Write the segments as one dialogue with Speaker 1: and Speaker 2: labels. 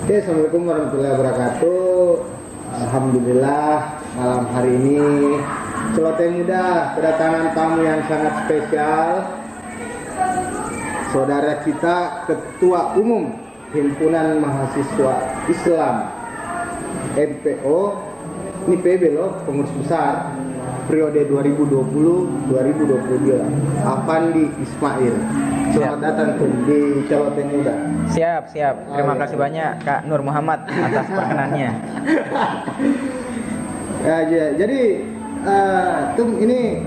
Speaker 1: Oke, Assalamualaikum warahmatullahi wabarakatuh. Alhamdulillah malam hari ini Celoteh Muda kedatangan tamu yang sangat spesial. Saudara kita Ketua Umum Himpunan Mahasiswa Islam MPO, ini PB loh, pengurus besar periode 2020-2022, Afandi Ismail. Selamat datang di Celoteh Muda.
Speaker 2: Siap. Terima kasih banyak Kak Nur Muhammad atas perkenannya.
Speaker 1: Jadi ini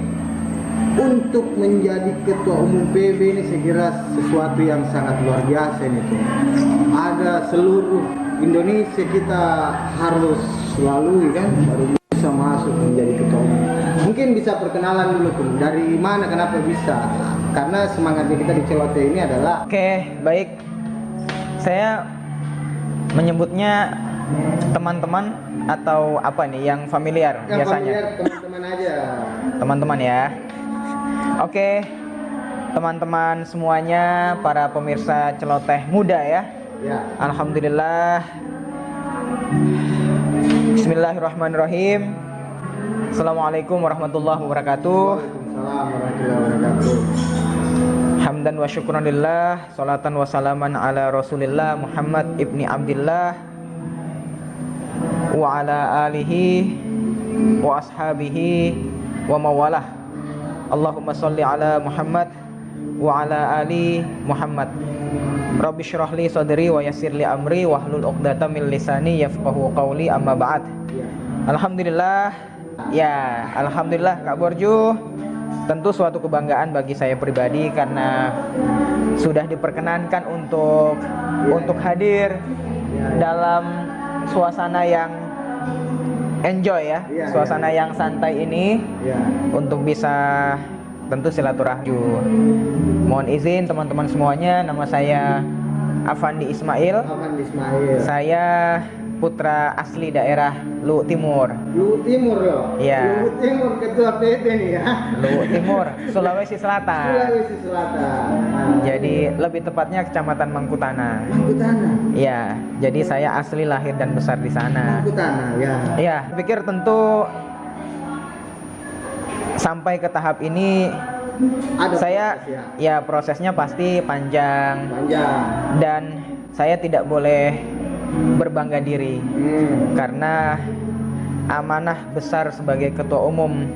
Speaker 1: untuk menjadi Ketua Umum PB ini saya kira sesuatu yang sangat luar biasa ini tuh. Ada seluruh Indonesia kita harus lalui kan baru bisa masuk menjadi Ketua Umum. Mungkin bisa perkenalan dulu tuh, dari mana kenapa bisa? Karena semangatnya kita di Celoteh ini adalah
Speaker 2: Baik. Saya menyebutnya teman-teman atau apa nih yang familiar
Speaker 1: yang
Speaker 2: biasanya.
Speaker 1: Familiar, teman-teman aja.
Speaker 2: Teman-teman ya. Oke. Teman-teman semuanya, para pemirsa Celoteh Muda ya.
Speaker 1: Ya.
Speaker 2: Alhamdulillah. Bismillahirrahmanirrahim. Assalamualaikum warahmatullahi wabarakatuh.
Speaker 1: Waalaikumsalam warahmatullahi wabarakatuh.
Speaker 2: Hamdan wa syukran lillah, salatan wa salaman ala Rasulillah Muhammad ibni Abdillah wa ala alihi wa ashabihi wa mawalah. Allahumma salli ala Muhammad wa ala ali Muhammad. Rabbi syrah li sadri wa yassir li amri wahlul 'uqdatam min lisani yafqahu qawli, amma ba'd. Alhamdulillah. Ya, alhamdulillah Kak Borju. Tentu suatu kebanggaan bagi saya pribadi karena sudah diperkenankan untuk hadir dalam suasana yang enjoy ya, suasana yang santai ini untuk bisa tentu silaturahmi. Mohon izin teman-teman semuanya, nama saya Afandi Ismail. Saya putra asli daerah Luwu Timur.
Speaker 1: Luwu Timur loh.
Speaker 2: Iya.
Speaker 1: Luwu Timur ketua PB nih ya.
Speaker 2: Luwu Timur, Sulawesi Selatan.
Speaker 1: Sulawesi Selatan.
Speaker 2: Jadi lebih tepatnya Kecamatan Mangkutana.
Speaker 1: Mangkutana.
Speaker 2: Iya, jadi saya asli lahir dan besar di sana.
Speaker 1: Mangkutana, ya.
Speaker 2: Iya, pikir tentu sampai ke tahap ini
Speaker 1: Ada
Speaker 2: saya
Speaker 1: proses,
Speaker 2: ya prosesnya pasti panjang dan saya tidak boleh berbangga diri karena amanah besar sebagai Ketua Umum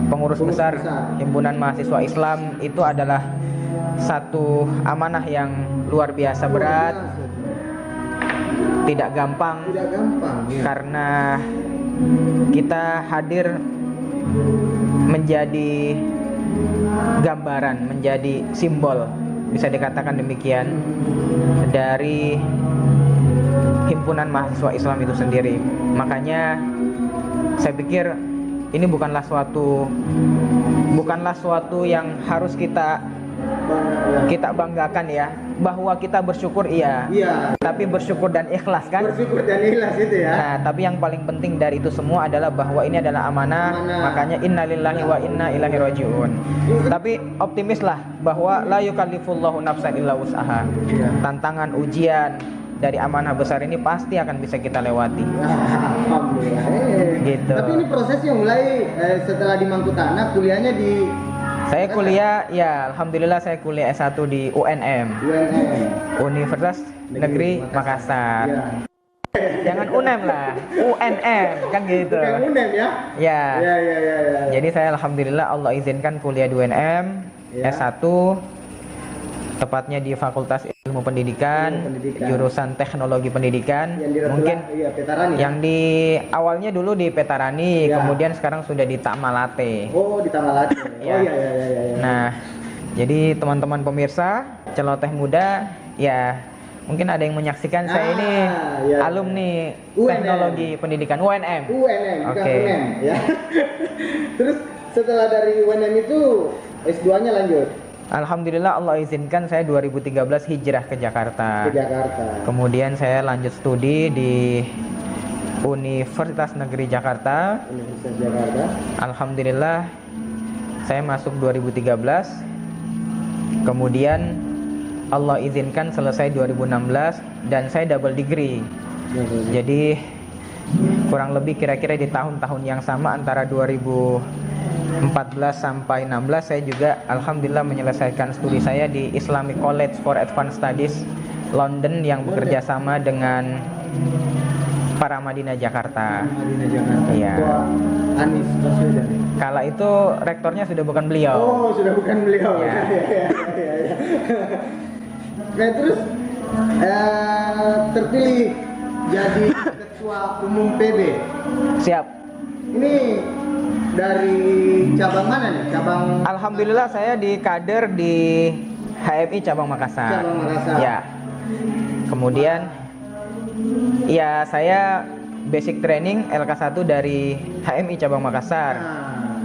Speaker 2: Pengurus Besar Himpunan Mahasiswa Islam itu adalah satu amanah yang luar biasa berat, tidak gampang
Speaker 1: ya.
Speaker 2: Karena kita hadir menjadi gambaran, menjadi simbol, bisa dikatakan demikian, dari Himpunan Mahasiswa Islam itu sendiri. Makanya saya pikir ini bukanlah suatu yang harus kita banggakan ya, bahwa kita bersyukur iya, tapi bersyukur dan ikhlas kan?
Speaker 1: Bersyukur dan ikhlas itu ya.
Speaker 2: Nah, tapi yang paling penting dari itu semua adalah bahwa ini adalah amanah. Makanya innalillahi wa inna ilaihi rajiun. Tapi optimislah bahwa la yukallifullahu nafsan illa wus'aha. Tantangan ujian dari amanah besar ini pasti akan bisa kita lewati.
Speaker 1: Alhamdulillah.
Speaker 2: Gitu.
Speaker 1: Tapi ini prosesnya mulai setelah di Mangkutana, kuliahnya di
Speaker 2: Saya kuliah, ya alhamdulillah saya kuliah S1 di UNM. Universitas Negeri Makassar.
Speaker 1: Ya.
Speaker 2: Jangan UNM lah, UNM kan gitu.
Speaker 1: Bukan UNM ya?
Speaker 2: Ya.
Speaker 1: Ya.
Speaker 2: Jadi saya alhamdulillah Allah izinkan kuliah di UNM S1, tepatnya di Fakultas Ilmu Pendidikan, jurusan Teknologi Pendidikan. Mungkin
Speaker 1: Petarani.
Speaker 2: yang di awalnya dulu di Petarani, kemudian sekarang sudah di Tamalate.
Speaker 1: Oh, di Tamalate.
Speaker 2: Ya. Nah, jadi teman-teman pemirsa Celoteh Muda, ya mungkin ada yang menyaksikan saya ini alumni Teknologi Pendidikan UNM.
Speaker 1: Oke. Ya. Terus setelah dari UNM itu S2-nya lanjut?
Speaker 2: Alhamdulillah Allah izinkan saya 2013 hijrah ke Jakarta. Kemudian saya lanjut studi di Universitas Negeri Jakarta. Alhamdulillah saya masuk 2013. Kemudian Allah izinkan selesai 2016 dan saya double degree. Jadi kurang lebih kira-kira di tahun-tahun yang sama antara 2014 sampai 16 saya juga alhamdulillah menyelesaikan studi saya di Islamic College for Advanced Studies London yang bekerja sama dengan Paramadina Jakarta.
Speaker 1: Paramadina Jakarta.
Speaker 2: Iya.
Speaker 1: Ketua Anies Baswedan.
Speaker 2: Kala itu rektornya sudah bukan beliau.
Speaker 1: Oh, sudah bukan beliau.
Speaker 2: Ya.
Speaker 1: Ya. Nah, terus terpilih jadi ketua umum PB.
Speaker 2: Siap.
Speaker 1: Ini dari cabang mana nih? Cabang
Speaker 2: Alhamdulillah saya di kader di HMI cabang Makassar.
Speaker 1: Cabang Makassar.
Speaker 2: Ya. Kemudian ya saya basic training LK1 dari HMI cabang Makassar.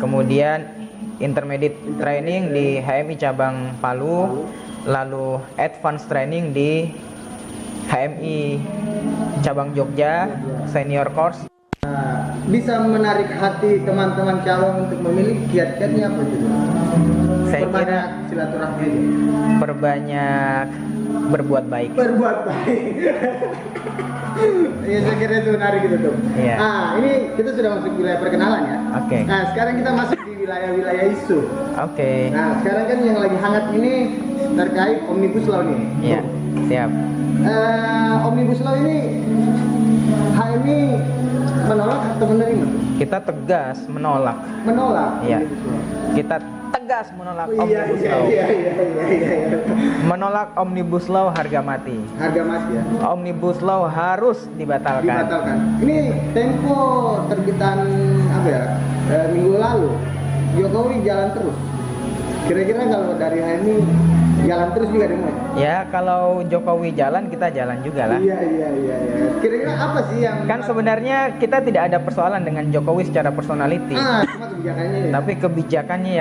Speaker 2: Kemudian intermediate training di HMI cabang Palu, lalu advanced training di HMI cabang Jogja, senior course.
Speaker 1: Bisa menarik hati teman-teman cabang untuk memilih kiat-kiatnya apa itu?
Speaker 2: Saya kira
Speaker 1: Perbanyak silaturahmi aja.
Speaker 2: perbanyak berbuat baik.
Speaker 1: Berbuat baik. Ya, saya kira itu menarik gitu tuh.
Speaker 2: Iya.
Speaker 1: Ini kita sudah masuk wilayah perkenalan ya.
Speaker 2: Oke.
Speaker 1: Nah, sekarang kita masuk di wilayah-wilayah isu.
Speaker 2: Oke.
Speaker 1: Nah, sekarang kan yang lagi hangat ini terkait Omnibus Law ini.
Speaker 2: Iya, siap.
Speaker 1: Omnibus Law ini HMI menolak atau menerima?
Speaker 2: Kita tegas menolak.
Speaker 1: Menolak.
Speaker 2: Iya.
Speaker 1: Omnibus Law.
Speaker 2: Kita tegas menolak
Speaker 1: Iya,
Speaker 2: Omnibus
Speaker 1: iya,
Speaker 2: Law.
Speaker 1: iya, iya.
Speaker 2: Menolak Omnibus Law harga mati.
Speaker 1: Harga mati ya.
Speaker 2: Omnibus Law harus dibatalkan.
Speaker 1: Dibatalkan. Ini tempo terbitan apa ya? Minggu lalu Jokowi jalan terus. Kira-kira kalau dari HMI jalan terus juga demo.
Speaker 2: Ya, kalau Jokowi jalan, kita jalan juga lah.
Speaker 1: Iya. Kira-kira apa sih yang
Speaker 2: Kan sebenarnya kita tidak ada persoalan dengan Jokowi secara personality.
Speaker 1: cuma kebijakannya ya.
Speaker 2: Tapi kebijakannya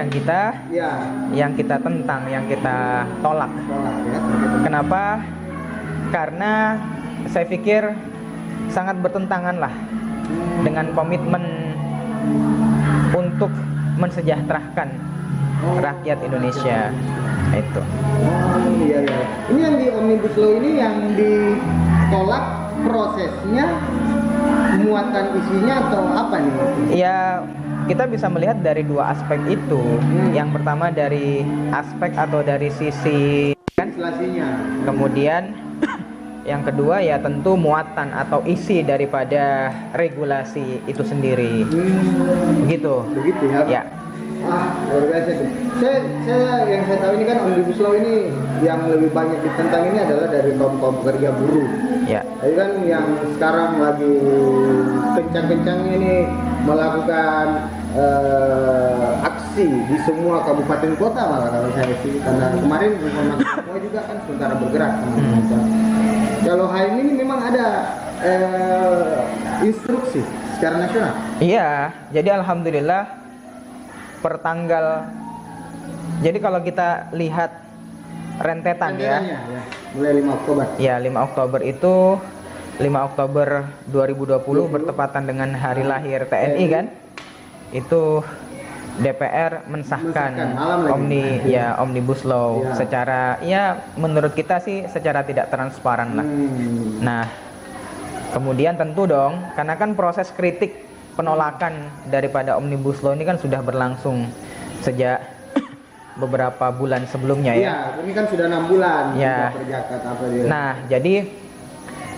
Speaker 1: Ya,
Speaker 2: yang kita tentang, yang kita tolak.
Speaker 1: tolak ya.
Speaker 2: Kenapa? Karena saya pikir sangat bertentangan lah dengan komitmen untuk mensejahterakan rakyat Indonesia. Itu.
Speaker 1: Oh iya. Ini yang di Omnibus Law ini yang ditolak prosesnya, muatan isinya atau apa nih?
Speaker 2: Ya, kita bisa melihat dari dua aspek itu. Yang pertama dari aspek atau dari sisi
Speaker 1: Legislasinya.
Speaker 2: kemudian yang kedua ya tentu muatan atau isi daripada regulasi itu sendiri. Begitu.
Speaker 1: Begitu ya.
Speaker 2: Ya.
Speaker 1: Luar biasa tuh. Saya yang saya tahu ini kan Omnibus Law ini yang lebih banyak ditentang ini adalah dari kaum pekerja buruh.
Speaker 2: Ya.
Speaker 1: Tapi kan yang sekarang lagi kencang-kencangnya ini melakukan aksi di semua kabupaten kota malah kalau saya sih, karena kemarin informasi semua juga kan sementara bergerak sama Kalau hal ini memang ada instruksi secara nasional.
Speaker 2: Iya, jadi alhamdulillah jadi kalau kita lihat rentetan ya.
Speaker 1: Mulai 5 Oktober.
Speaker 2: Ya, 5 Oktober itu 5 Oktober 2020 bertepatan dengan hari lahir TNI kan. Itu DPR mensahkan Omnibus Law
Speaker 1: Ya.
Speaker 2: secara ya menurut kita sih secara tidak transparan lah. Nah, kemudian tentu dong karena kan proses kritik penolakan daripada Omnibus Law ini kan sudah berlangsung sejak beberapa bulan sebelumnya ya.
Speaker 1: Iya, ini kan sudah 6 bulan.
Speaker 2: Ya. Nah, jadi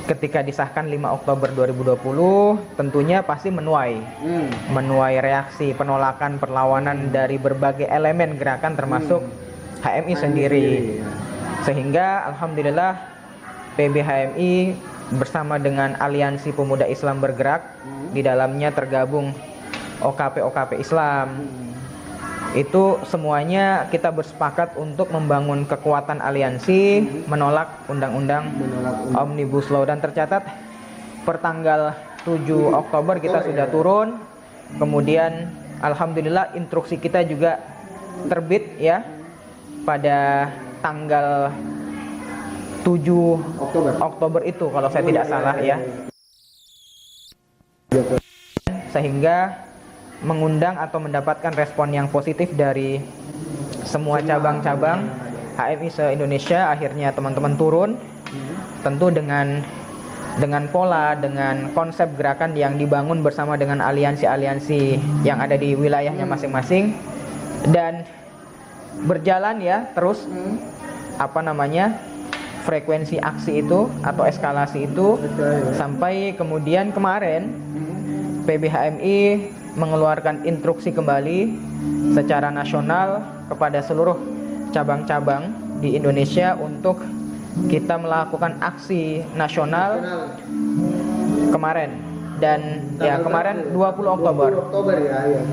Speaker 2: ketika disahkan 5 Oktober 2020 tentunya pasti menuai reaksi penolakan perlawanan dari berbagai elemen gerakan termasuk HMI sendiri. Sehingga alhamdulillah PB HMI bersama dengan Aliansi Pemuda Islam Bergerak, di dalamnya tergabung OKP Islam. Itu semuanya kita bersepakat untuk membangun kekuatan aliansi menolak undang-undang Omnibus Law, dan tercatat pertanggal 7 Oktober kita sudah turun. Kemudian alhamdulillah instruksi kita juga terbit ya pada tanggal 7 Oktober itu kalau saya tidak salah ya. Sehingga mengundang atau mendapatkan respon yang positif dari semua cabang-cabang HMI se-Indonesia akhirnya teman-teman turun, tentu dengan pola, dengan konsep gerakan yang dibangun bersama dengan aliansi-aliansi yang ada di wilayahnya masing-masing, dan berjalan ya terus frekuensi aksi itu atau eskalasi itu sampai kemudian kemarin PBHMI mengeluarkan instruksi kembali secara nasional kepada seluruh cabang-cabang di Indonesia untuk kita melakukan aksi nasional kemarin, dan ya kemarin 20 Oktober.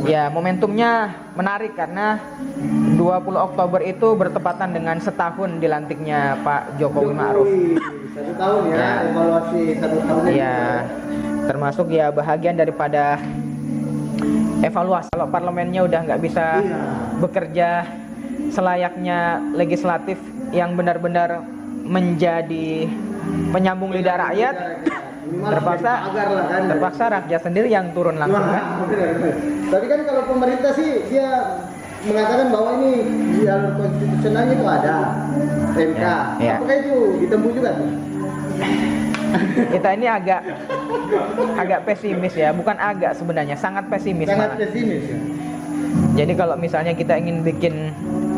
Speaker 2: Ya, momentumnya menarik karena 20 Oktober itu bertepatan dengan setahun dilantiknya Pak Jokowi Ma'ruf.
Speaker 1: 1 tahun ya, evaluasi 1 tahun.
Speaker 2: Ya, termasuk ya bahagian daripada evaluasi. Kalau parlemennya udah nggak bisa bekerja selayaknya legislatif yang benar-benar menjadi penyambung lidah rakyat, terpaksa rakyat sendiri yang turun langsung kan.
Speaker 1: Tapi kan kalau pemerintah sih dia mengatakan bahwa ini jalur konstitusionalnya itu ada MK.
Speaker 2: Ya.
Speaker 1: Apakah itu ditempuh juga tuh?
Speaker 2: Kita ini agak pesimis ya, bukan agak, sebenarnya sangat pesimis.
Speaker 1: Sangat pesimis ya.
Speaker 2: Jadi kalau misalnya kita ingin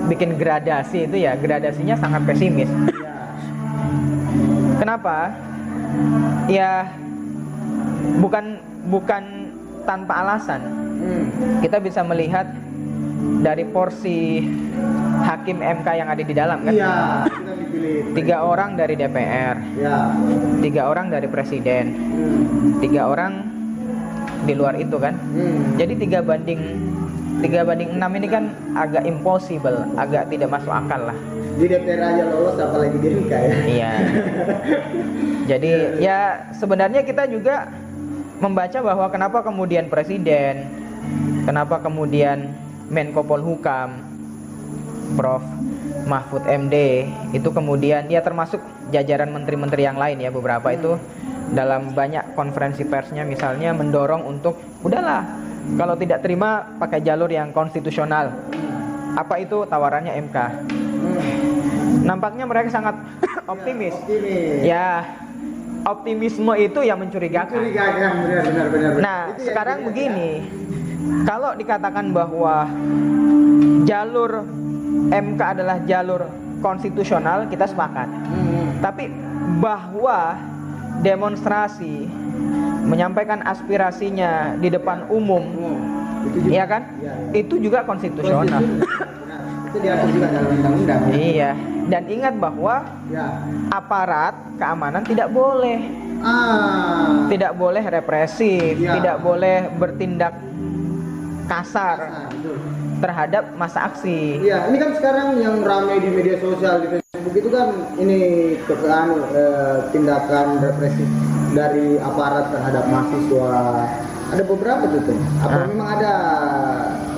Speaker 2: bikin gradasi itu ya, gradasinya sangat pesimis. Kenapa? Ya bukan tanpa alasan. Kita bisa melihat dari porsi hakim MK yang ada di dalam kan.
Speaker 1: Iya, kita dipilih
Speaker 2: 3 orang dari DPR.
Speaker 1: Ya.
Speaker 2: 3 orang dari presiden. 3 orang di luar itu kan. Jadi 3 banding 6 ini kan agak impossible, agak tidak masuk akal lah.
Speaker 1: Di DPR aja lolos, apalagi di MK ya.
Speaker 2: Iya. Jadi ya sebenarnya kita juga membaca bahwa kenapa kemudian presiden, kenapa kemudian Menko Polhukam, Prof. Mahfud MD itu kemudian ya termasuk jajaran menteri-menteri yang lain ya, beberapa itu dalam banyak konferensi persnya misalnya mendorong untuk udahlah kalau tidak terima pakai jalur yang konstitusional. Apa itu tawarannya MK? Nampaknya mereka sangat optimis. Ya, optimisme itu yang mencurigakan.
Speaker 1: Benar.
Speaker 2: Nah, sekarang begini, kalau dikatakan bahwa jalur MK adalah jalur konstitusional, kita sepakat. Tapi bahwa demonstrasi menyampaikan aspirasinya di depan umum, iya kan? Itu juga konstitusional.
Speaker 1: Itu diatur juga dalam undang-undang.
Speaker 2: Iya. Dan ingat bahwa aparat keamanan tidak boleh represif, tidak boleh bertindak kasar terhadap masa aksi.
Speaker 1: Iya, ini kan sekarang yang ramai di media sosial di Facebook itu kan ini tindakan represif dari aparat terhadap mahasiswa. Ada beberapa tuh. Apa memang ada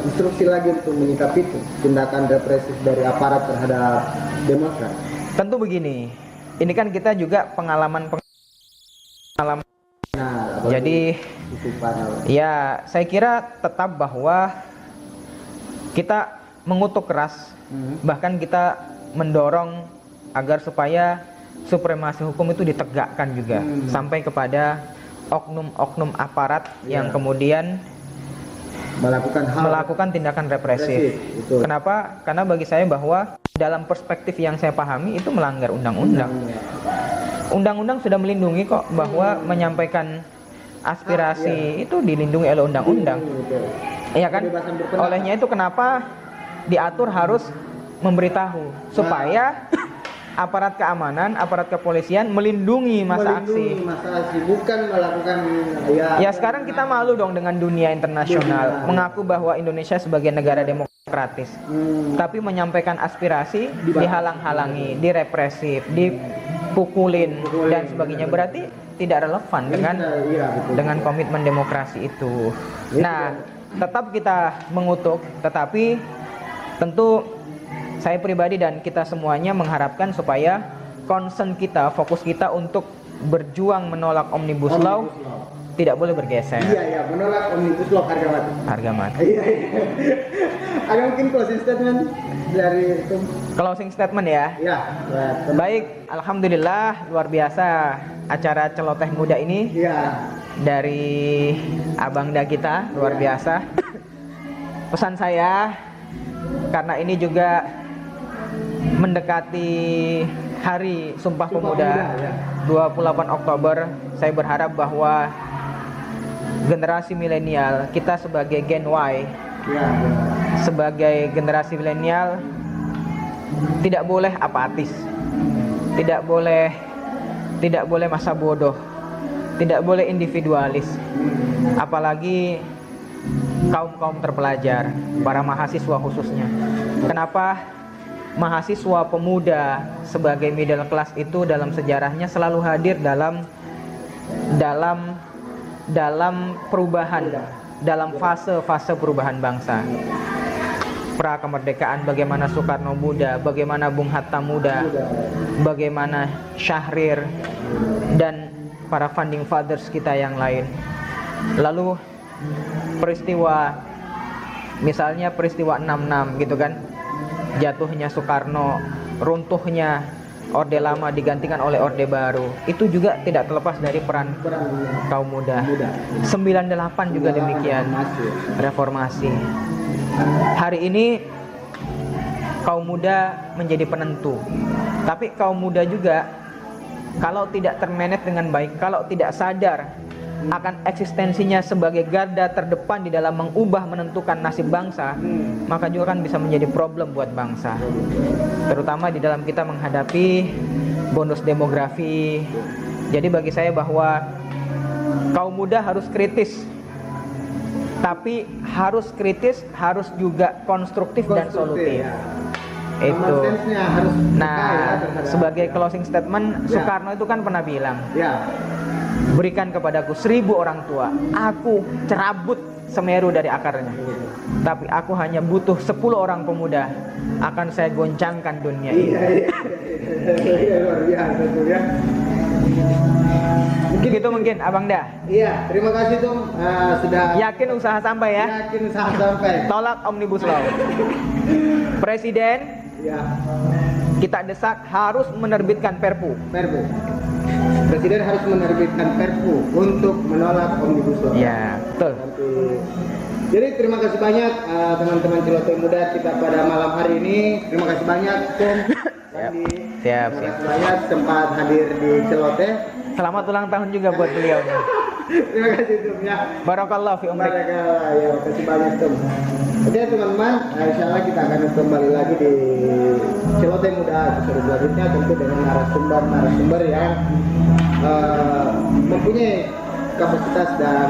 Speaker 1: instruksi lagi untuk menyikapi itu tindakan represif dari aparat terhadap demonstran?
Speaker 2: Tentu begini, ini kan kita juga pengalaman. Nah, jadi ya saya kira tetap bahwa kita mengutuk keras, bahkan kita mendorong agar supaya supremasi hukum itu ditegakkan juga sampai kepada oknum-oknum aparat yang kemudian melakukan tindakan represif. Kenapa? Karena bagi saya bahwa dalam perspektif yang saya pahami itu melanggar undang-undang. Undang-undang sudah melindungi kok bahwa menyampaikan aspirasi itu dilindungi oleh undang-undang. Iya kan? Olehnya itu kenapa diatur harus memberitahu supaya aparat keamanan, aparat kepolisian melindungi masa aksi,
Speaker 1: bukan melakukan
Speaker 2: ya sekarang kita malu dong dengan dunia internasional mengaku bahwa Indonesia sebagai negara demokratis, tapi menyampaikan aspirasi dihalang-halangi, direpresif, dipukulin dan sebagainya, berarti tidak relevan dengan komitmen demokrasi itu. Nah, tetap kita mengutuk, tetapi tentu saya pribadi dan kita semuanya mengharapkan supaya concern kita, fokus kita untuk berjuang menolak Omnibus Law tidak boleh bergeser.
Speaker 1: Iya, menolak Omnibus Law harga mati.
Speaker 2: Harga mati.
Speaker 1: Ada mungkin closing statement? dari itu.
Speaker 2: Closing statement ya.
Speaker 1: Ya,
Speaker 2: Baik, alhamdulillah luar biasa acara celoteh muda ini
Speaker 1: Iya.
Speaker 2: dari Abangda kita luar biasa. Pesan saya, karena ini juga mendekati Hari Sumpah Pemuda,
Speaker 1: ya.
Speaker 2: 28 Oktober, saya berharap bahwa generasi milenial, kita sebagai Gen Y,
Speaker 1: Ya.
Speaker 2: sebagai generasi milenial tidak boleh apatis, tidak boleh masa bodoh, tidak boleh individualis, apalagi kaum terpelajar, para mahasiswa khususnya. Kenapa mahasiswa pemuda sebagai middle class itu dalam sejarahnya selalu hadir dalam perubahan, dalam fase-fase perubahan bangsa. Pra kemerdekaan, bagaimana Soekarno muda, bagaimana Bung Hatta muda, bagaimana Syahrir dan para founding fathers kita yang lain. Lalu peristiwa, misalnya peristiwa 66 gitu kan, jatuhnya Soekarno, runtuhnya Orde Lama digantikan oleh Orde Baru, itu juga tidak terlepas dari peran kaum muda. 98 juga demikian, reformasi. Hari ini kaum muda menjadi penentu, tapi kaum muda juga kalau tidak termanage dengan baik, kalau tidak sadar akan eksistensinya sebagai garda terdepan di dalam mengubah menentukan nasib bangsa, maka juga kan bisa menjadi problem buat bangsa, terutama di dalam kita menghadapi bonus demografi. Jadi bagi saya bahwa kaum muda harus kritis, tapi harus kritis, harus juga konstruktif dan solutif. Itu. Nah, sebagai closing statement, Soekarno itu kan pernah bilang, berikan kepadaku 1000 orang tua, aku cerabut Semeru dari akarnya. Tapi aku hanya butuh 10 orang pemuda, akan saya goncangkan dunia ini.
Speaker 1: Luar biasa tuh ya.
Speaker 2: Mungkin Abangda.
Speaker 1: Iya, terima kasih Tum, sudah
Speaker 2: Yakin usaha sampai ya?
Speaker 1: yakin usaha sampai.
Speaker 2: Tolak Omnibus Law. Presiden,
Speaker 1: Ya,
Speaker 2: kita desak harus menerbitkan Perpu.
Speaker 1: Presiden harus menerbitkan Perpu untuk menolak Omnibus Law.
Speaker 2: Ya, betul.
Speaker 1: Jadi terima kasih banyak teman-teman celoteh muda kita pada malam hari ini. Terima kasih banyak Tum.
Speaker 2: Siap.
Speaker 1: Banyak sempat hadir di celoteh.
Speaker 2: Selamat ulang tahun juga buat beliau.
Speaker 1: Terima kasih Tum ya.
Speaker 2: Barakallah fi umrik.
Speaker 1: Barakallah, ya, kasih banyak Tum. Oke teman-teman, insya Allah kita akan kembali lagi di celoteh muda episode selanjutnya, tentu dengan narasumber yang mempunyai kapasitas dan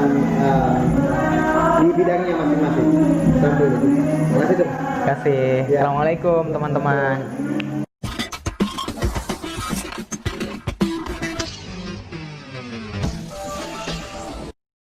Speaker 1: di bidangnya masing-masing. Sampai jumpa. Terima kasih Tum.
Speaker 2: Terima kasih.
Speaker 1: Ya.
Speaker 2: Assalamualaikum teman-teman.